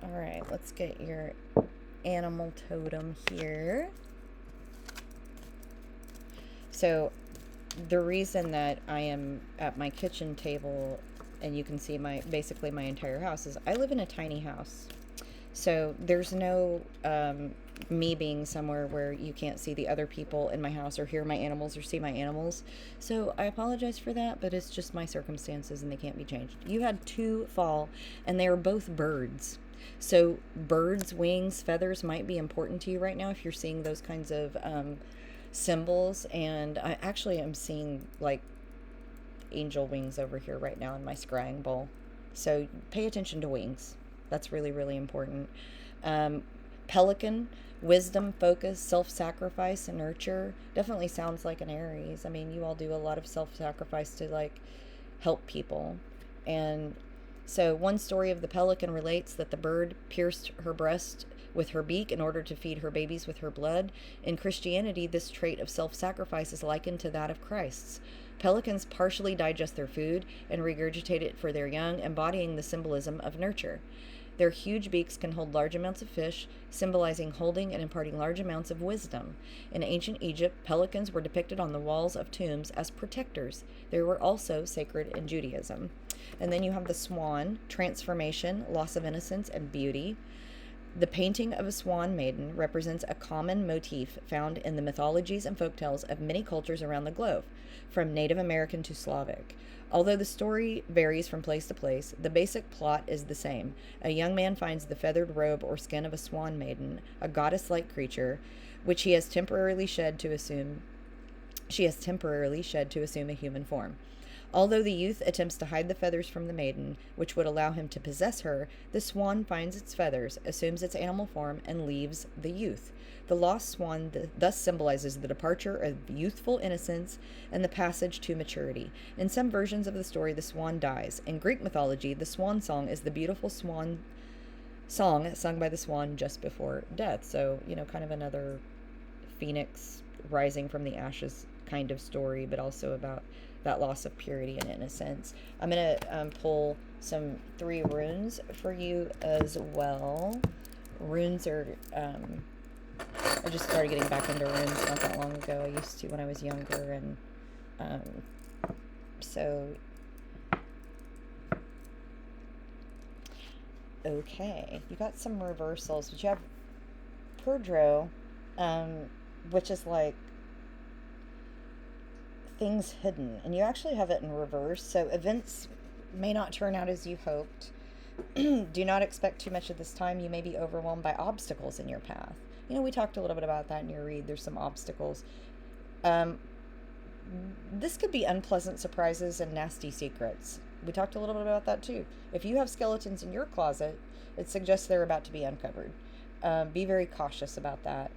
All right, let's get your animal totem here. So the reason that I am at my kitchen table and you can see basically my entire house is I live in a tiny house. So there's no me being somewhere where you can't see the other people in my house or hear my animals or see my animals. So I apologize for that, but it's just my circumstances and they can't be changed. You had 2 fall and they are both birds. So birds, wings, feathers might be important to you right now if you're seeing those kinds of symbols. And I actually am seeing like angel wings over here right now in my scrying bowl. So pay attention to wings. That's really, really important. Pelican, wisdom, focus, self-sacrifice, and nurture. Definitely sounds like an Aries. You all do a lot of self-sacrifice to help people. And so one story of the pelican relates that the bird pierced her breast with her beak in order to feed her babies with her blood. In Christianity, this trait of self-sacrifice is likened to that of Christ's. Pelicans partially digest their food and regurgitate it for their young, embodying the symbolism of nurture. Their huge beaks can hold large amounts of fish, symbolizing holding and imparting large amounts of wisdom. In ancient Egypt, pelicans were depicted on the walls of tombs as protectors. They were also sacred in Judaism. And then you have the swan, transformation, loss of innocence, and beauty. The painting of a swan maiden represents a common motif found in the mythologies and folktales of many cultures around the globe, from Native American to Slavic. Although the story varies from place to place, the basic plot is the same. A young man finds the feathered robe or skin of a swan maiden, a goddess-like creature, which he has temporarily shed to assume she has temporarily shed to assume a human form. Although the youth attempts to hide the feathers from the maiden, which would allow him to possess her, the swan finds its feathers, assumes its animal form, and leaves the youth. The lost swan thus symbolizes the departure of youthful innocence and the passage to maturity. In some versions of the story, the swan dies. In Greek mythology, the swan song is the beautiful swan song sung by the swan just before death. So, kind of another phoenix rising from the ashes kind of story, but also about that loss of purity and innocence. I'm going to pull some 3 runes for you as well. Runes are, I just started getting back into runes not that long ago. I used to when I was younger, and so, okay, you got some reversals, but you have Perdro, which is like things hidden, and you actually have it in reverse, so events may not turn out as you hoped. Do not expect too much at this time. You may be overwhelmed by obstacles in your path. We talked a little bit about that in your read. There's some obstacles. This could be unpleasant surprises and nasty secrets. We talked a little bit about that too. If you have skeletons in your closet, it suggests they're about to be uncovered. Be very cautious about that.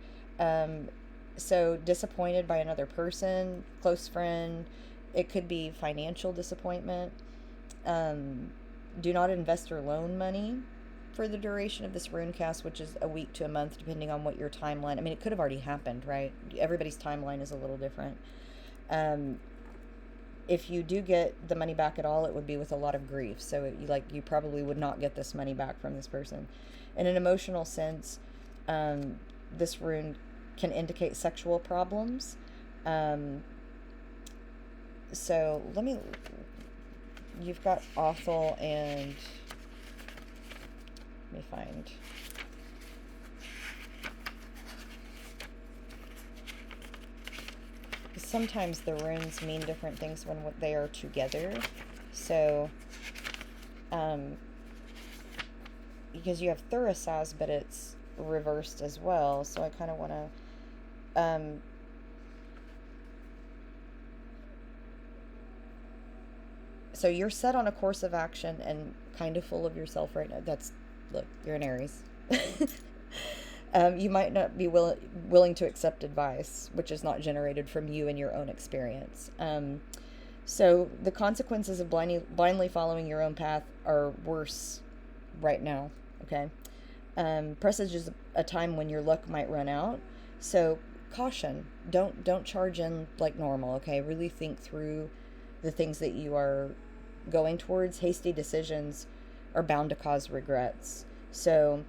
So disappointed by another person, close friend. It could be financial disappointment. Do not invest or loan money for the duration of this rune cast, which is a week to a month, depending on what your timeline. I mean, it could have already happened, right? Everybody's timeline is a little different. If you do get the money back at all, it would be with a lot of grief. So you probably would not get this money back from this person. In an emotional sense, this rune can indicate sexual problems. So you've got Othel and, let me find. Sometimes the runes mean different things when they are together. So, because you have Thurisaz, but it's reversed as well. So I kind of want to, so you're set on a course of action and kind of full of yourself right now. Look, you're an Aries. You might not be willing to accept advice, which is not generated from you and your own experience. So the consequences of blindly following your own path are worse right now, okay? Presages a time when your luck might run out. So caution, don't charge in like normal, okay? Really think through the things that you are going towards. Hasty decisions are bound to cause regrets. So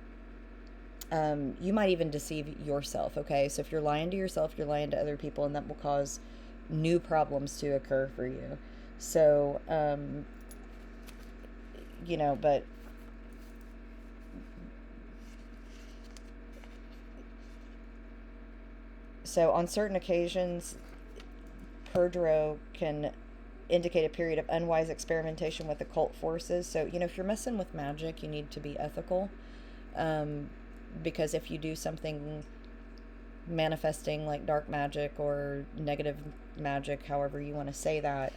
you might even deceive yourself, okay? So if you're lying to yourself, you're lying to other people, and that will cause new problems to occur for you. So, but so on certain occasions, Perdro can indicate a period of unwise experimentation with occult forces. So, if you're messing with magic, you need to be ethical. Because if you do something manifesting like dark magic or negative magic, however you want to say that,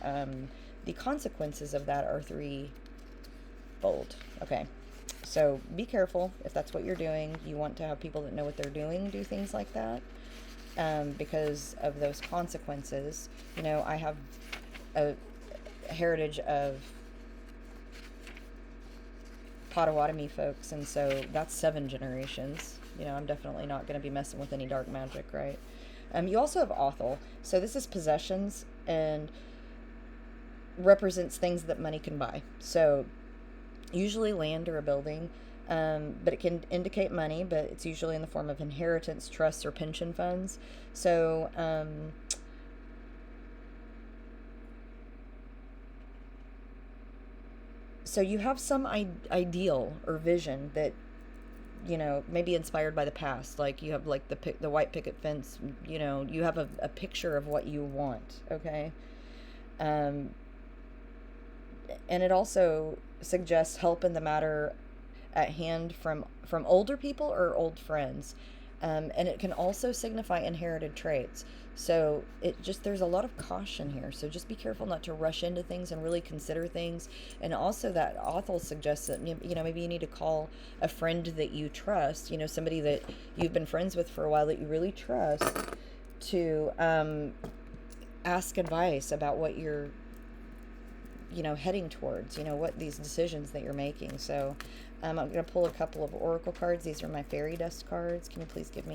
the consequences of that are threefold. Okay, so be careful if that's what you're doing. You want to have people that know what they're doing do things like that, because of those consequences. I have a heritage of Potawatomi folks, and so that's 7 generations. I'm definitely not going to be messing with any dark magic, right? You also have Othel. So this is possessions and represents things that money can buy. So usually land or a building, but it can indicate money, but it's usually in the form of inheritance, trusts, or pension funds. So so you have some ideal or vision that you know, maybe inspired by the past. Like you have like the white picket fence, you know, you have a picture of what you want, okay? Um, and it also suggests help in the matter at hand from older people or old friends. And it can also signify inherited traits. So it just, there's a lot of caution here. So just be careful not to rush into things and really consider things. And also that author suggests that, you know, maybe you need to call a friend that you trust, you know, somebody that you've been friends with for a while that you really trust, to ask advice about what you're, you know, heading towards, you know, what these decisions that you're making. So I'm going to pull a couple of oracle cards. These are my fairy dust cards. Can you please give me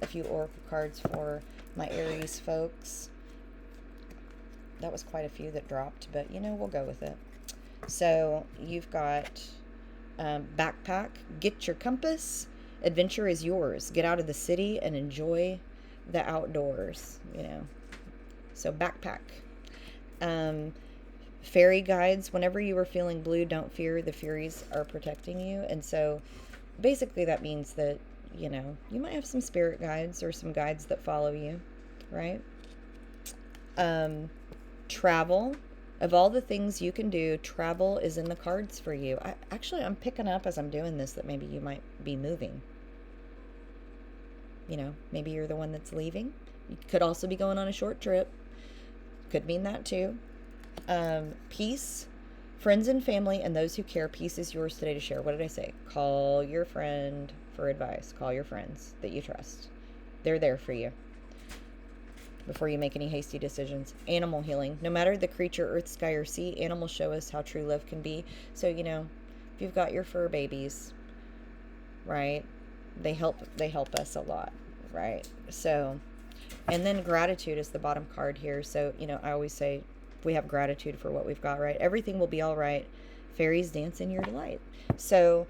a few oracle cards for my Aries folks? That was quite a few that dropped, but you know, we'll go with it. So you've got backpack, get your compass, adventure is yours, get out of the city and enjoy the outdoors, you know. So backpack. Fairy guides, whenever you are feeling blue, don't fear, the fairies are protecting you. And so basically that means that, you know, you might have some spirit guides or some guides that follow you, right? Travel. Of all the things you can do, travel is in the cards for you. I'm picking up as I'm doing this that maybe you might be moving. You know, maybe you're the one that's leaving. You could also be going on a short trip. Could mean that too. Peace, friends and family, and those who care. Peace is yours today to share. What did I say? Call your friend for advice. Call your friends that you trust. They're there for you before you make any hasty decisions. Animal healing. No matter the creature, earth, sky, or sea, animals show us how true love can be. So, you know, if you've got your fur babies, right, they help us a lot, right? So, and then gratitude is the bottom card here. So, you know, I always say, we have gratitude for what we've got, right? Everything will be all right. Fairies dance in your delight. So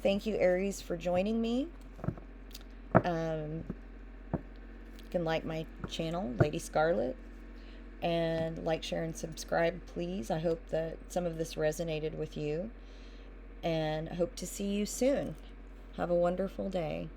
thank you, Aries, for joining me. You can like my channel, LadySkarlette, and like, share, and subscribe, please. I hope that some of this resonated with you, and hope to see you soon. Have a wonderful day.